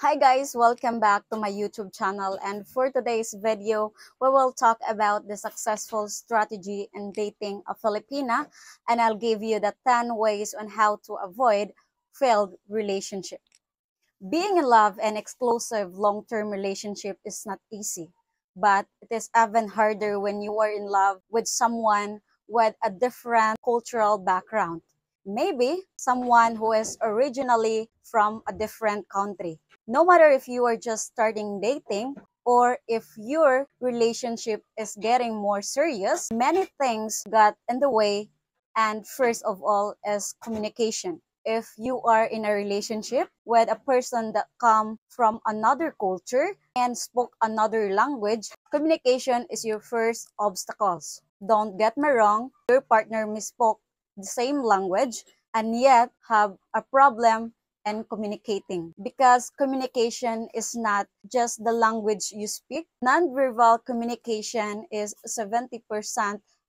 Hi guys, welcome back to my YouTube channel, and for today's video, we will talk about the successful strategy in dating a Filipina, and I'll give you the 10 ways on how to avoid failed relationship. Being in love and exclusive long-term relationship is not easy, but it is even harder when you are in love with someone with a different cultural background. Maybe someone who is originally from a different country. No matter if you are just starting dating or if your relationship is getting more serious, many things got in the way, and first of all is communication. If you are in a relationship with a person that come from another culture and spoke another language, communication is your first obstacles. Don't get me wrong, your partner misspoke the same language and yet have a problem in communicating, because communication is not just the language you speak. Nonverbal communication is 70%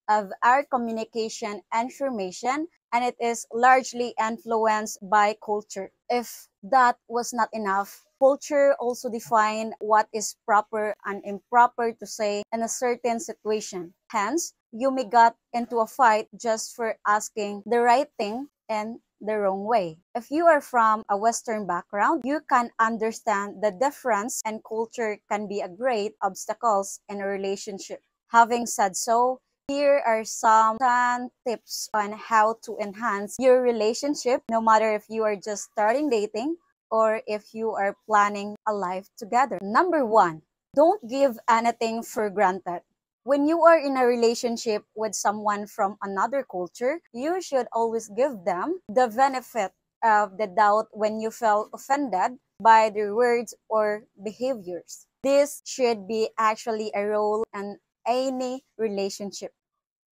of our communication information, and it is largely influenced by culture. If that was not enough, culture also define what is proper and improper to say in a certain situation. Hence, you may get into a fight just for asking the right thing in the wrong way. If you are from a Western background, you can understand the difference, and culture can be a great obstacles in a relationship. Having said so, here are some 10 tips on how to enhance your relationship, no matter if you are just starting dating or if you are planning a life together. Number one, don't give anything for granted. When you are in a relationship with someone from another culture, you should always give them the benefit of the doubt when you felt offended by their words or behaviors. This should be actually a rule in any relationship,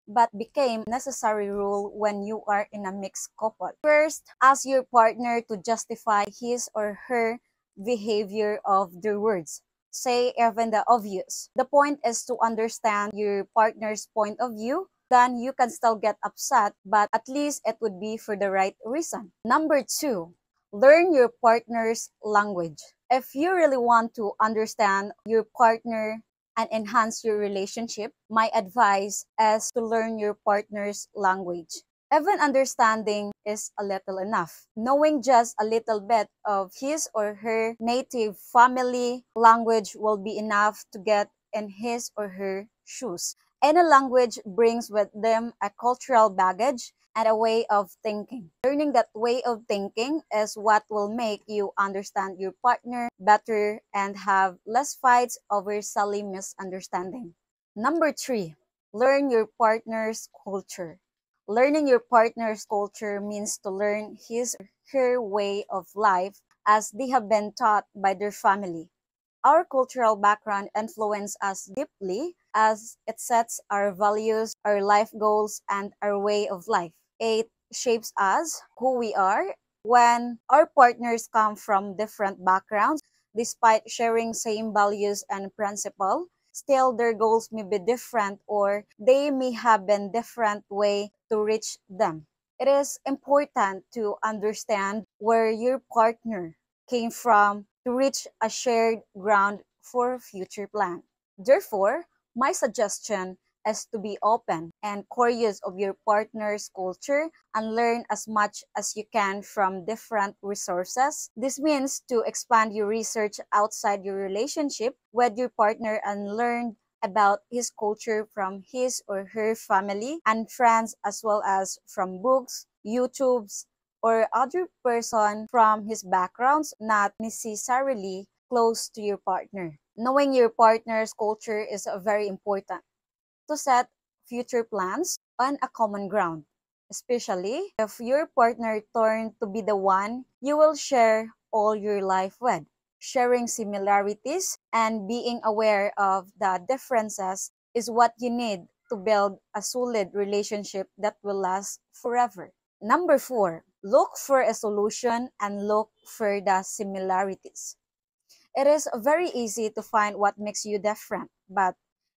but became necessary rule when you are in a mixed couple. First, ask your partner to justify his or her behavior of their words. Say even the obvious. The point is to understand your partner's point of view. Then you can still get upset, but at least it would be for the right reason. Number two, learn your partner's language. If you really want to understand your partner and enhance your relationship, my advice is to learn your partner's language. Even understanding is a little enough. Knowing just a little bit of his or her native family language will be enough to get in his or her shoes. Any language brings with them a cultural baggage and a way of thinking. Learning that way of thinking is what will make you understand your partner better and have less fights over silly misunderstanding. Number three, learn your partner's culture. Learning your partner's culture means to learn his or her way of life as they have been taught by their family. Our cultural background influences us deeply as it sets our values, our life goals, and our way of life. It shapes us, who we are. When our partners come from different backgrounds, despite sharing same values and principle, still their goals may be different, or they may have been different way to reach them. It is important to understand where your partner came from to reach a shared ground for future plan. Therefore, my suggestion is to be open and curious of your partner's culture and learn as much as you can from different resources. This means to expand your research outside your relationship with your partner and learn about his culture from his or her family and friends, as well as from books, YouTubes, or other person from his backgrounds, not necessarily close to your partner. Knowing your partner's culture is very important to set future plans on a common ground, especially if your partner turned to be the one you will share all your life with. Sharing similarities and being aware of the differences is what you need to build a solid relationship that will last forever. Number four, look for a solution and look for the similarities. It is very easy to find what makes you different, but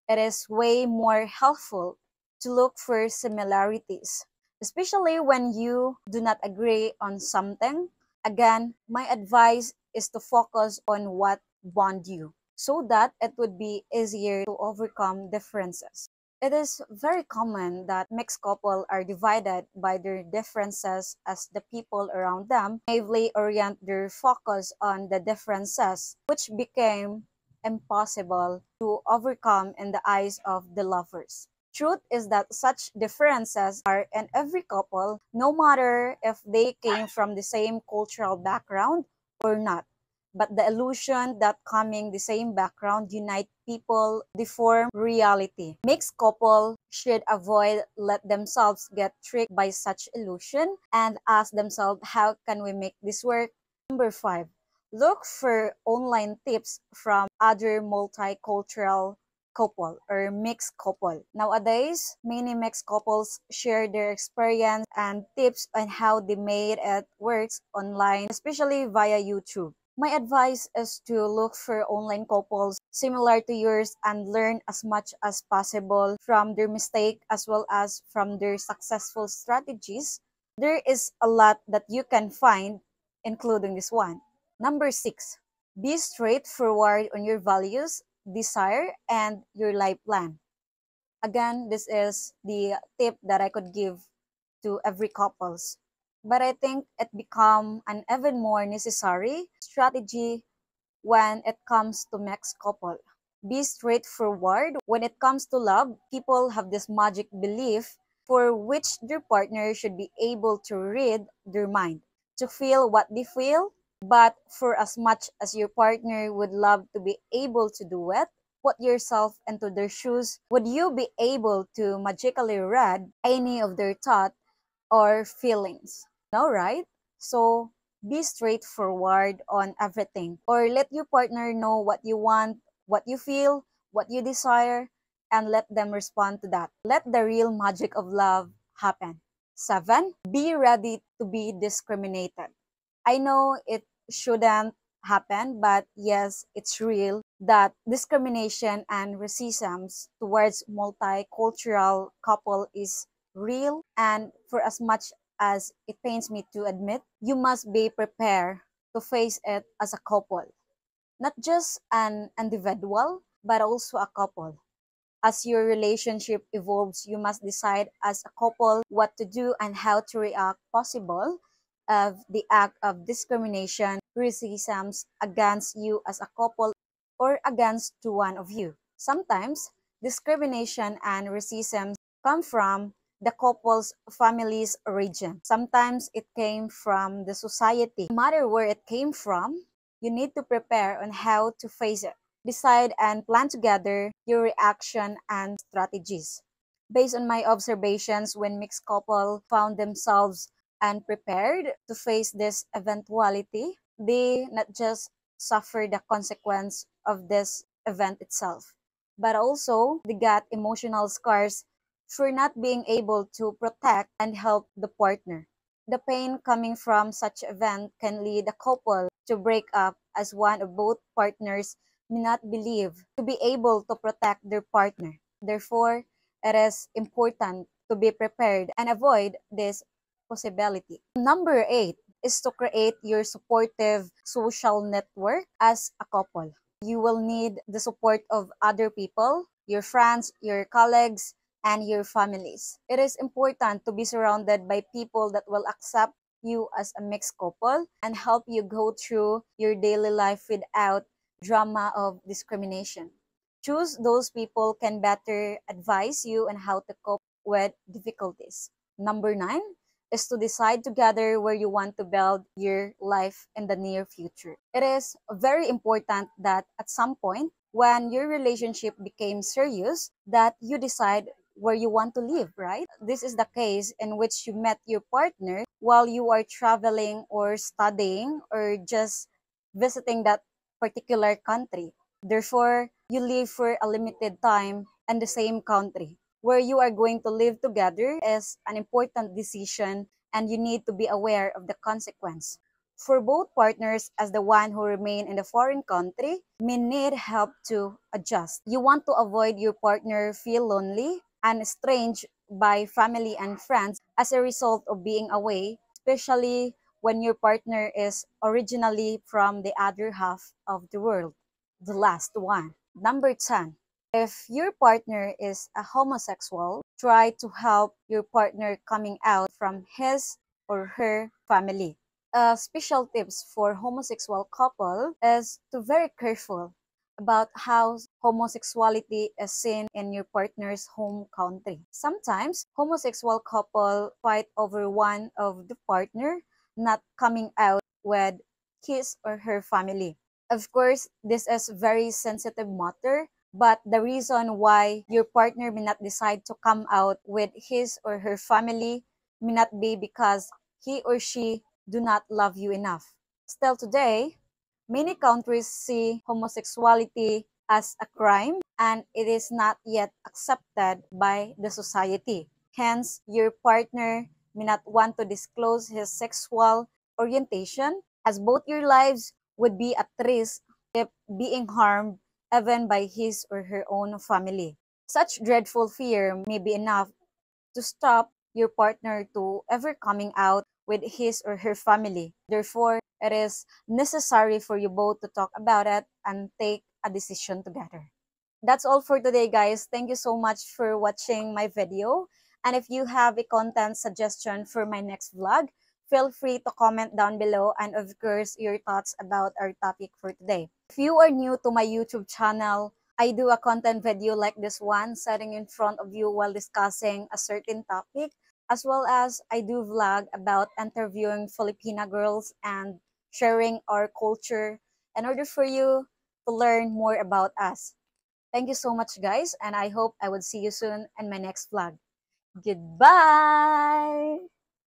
it is way more helpful to look for similarities, especially when you do not agree on something. Again, my advice is to focus on what bond you so that it would be easier to overcome differences. It is very common that mixed couples are divided by their differences as the people around them naively orient their focus on the differences, which became impossible to overcome in the eyes of the lovers. Truth is that such differences are in every couple, no matter if they came from the same cultural background or not. But the illusion that coming the same background unite people deform reality. Mixed couple should avoid let themselves get tricked by such illusion and ask themselves how can we make this work. Number 5. Look for online tips from other multicultural couple or mixed couple. Nowadays, many mixed couples share their experience and tips on how they made it works online, especially via YouTube. My advice is to look for online couples similar to yours and learn as much as possible from their mistake as well as from their successful strategies. There is a lot that you can find, including this one. Number 6, be straightforward on your values, desire, and your life plan. Again, this is the tip that I could give to every couples. But I think it become an even more necessary strategy when it comes to mixed couple. Be straightforward. When it comes to love, people have this magic belief for which their partner should be able to read their mind, to feel what they feel. But for as much as your partner would love to be able to do it, put yourself into their shoes. Would you be able to magically read any of their thought or feelings? No, right? So be straightforward on everything, or let your partner know what you want, what you feel, what you desire, and let them respond to that. Let the real magic of love happen. 7, be ready to be discriminated. I know it shouldn't happen, but yes, it's real that discrimination and racism towards multicultural couple is real, and for as much as it pains me to admit, you must be prepared to face it as a couple, not just an individual, but also a couple. As your relationship evolves, you must decide as a couple what to do and how to react possible of the act of discrimination, racism against you as a couple or against to one of you. Sometimes discrimination and racism come from the couple's family's origin. Sometimes it came from the society. No matter where it came from, you need to prepare on how to face it. Decide and plan together your reaction and strategies. Based on my observations, when mixed couple found themselves unprepared to face this eventuality, they not just suffer the consequence of this event itself, but also they got emotional scars for not being able to protect and help the partner. The pain coming from such event can lead a couple to break up as one of both partners may not believe to be able to protect their partner. Therefore, it is important to be prepared and avoid this possibility. Number 8 is to create your supportive social network as a couple. You will need the support of other people, your friends, your colleagues, and your families. It is important to be surrounded by people that will accept you as a mixed couple and help you go through your daily life without drama of discrimination. Choose those people can better advise you on how to cope with difficulties. Number 9 is to decide together where you want to build your life in the near future. It is very important that at some point when your relationship became serious that you decide where you want to live, right? This is the case in which you met your partner while you are traveling or studying or just visiting that particular country. Therefore, you live for a limited time in the same country. Where you are going to live together is an important decision and you need to be aware of the consequence. For both partners, as the one who remain in the foreign country, may need help to adjust. You want to avoid your partner feel lonely and estranged by family and friends as a result of being away, especially when your partner is originally from the other half of the world. The last one. Number 10. If your partner is a homosexual, try to help your partner coming out from his or her family. Special tips for homosexual couple is to very careful about how homosexuality is seen in your partner's home country. Sometimes homosexual couple fight over one of the partner not coming out with his or her family. Of course, this is very sensitive matter, but the reason why your partner may not decide to come out with his or her family may not be because he or she do not love you enough. Still today, many countries see homosexuality as a crime and it is not yet accepted by the society. Hence, your partner may not want to disclose his sexual orientation as both your lives would be at risk if being harmed even by his or her own family. Such dreadful fear may be enough to stop your partner to ever coming out with his or her family. Therefore, it is necessary for you both to talk about it and take a decision together. That's all for today, guys. Thank you so much for watching my video. And if you have a content suggestion for my next vlog, feel free to comment down below and of course your thoughts about our topic for today. If you are new to my YouTube channel, I do a content video like this one, sitting in front of you while discussing a certain topic, as well as I do vlog about interviewing Filipina girls and sharing our culture in order for you to learn more about us. Thank you so much, guys, and I hope I would see you soon in my next vlog. Goodbye!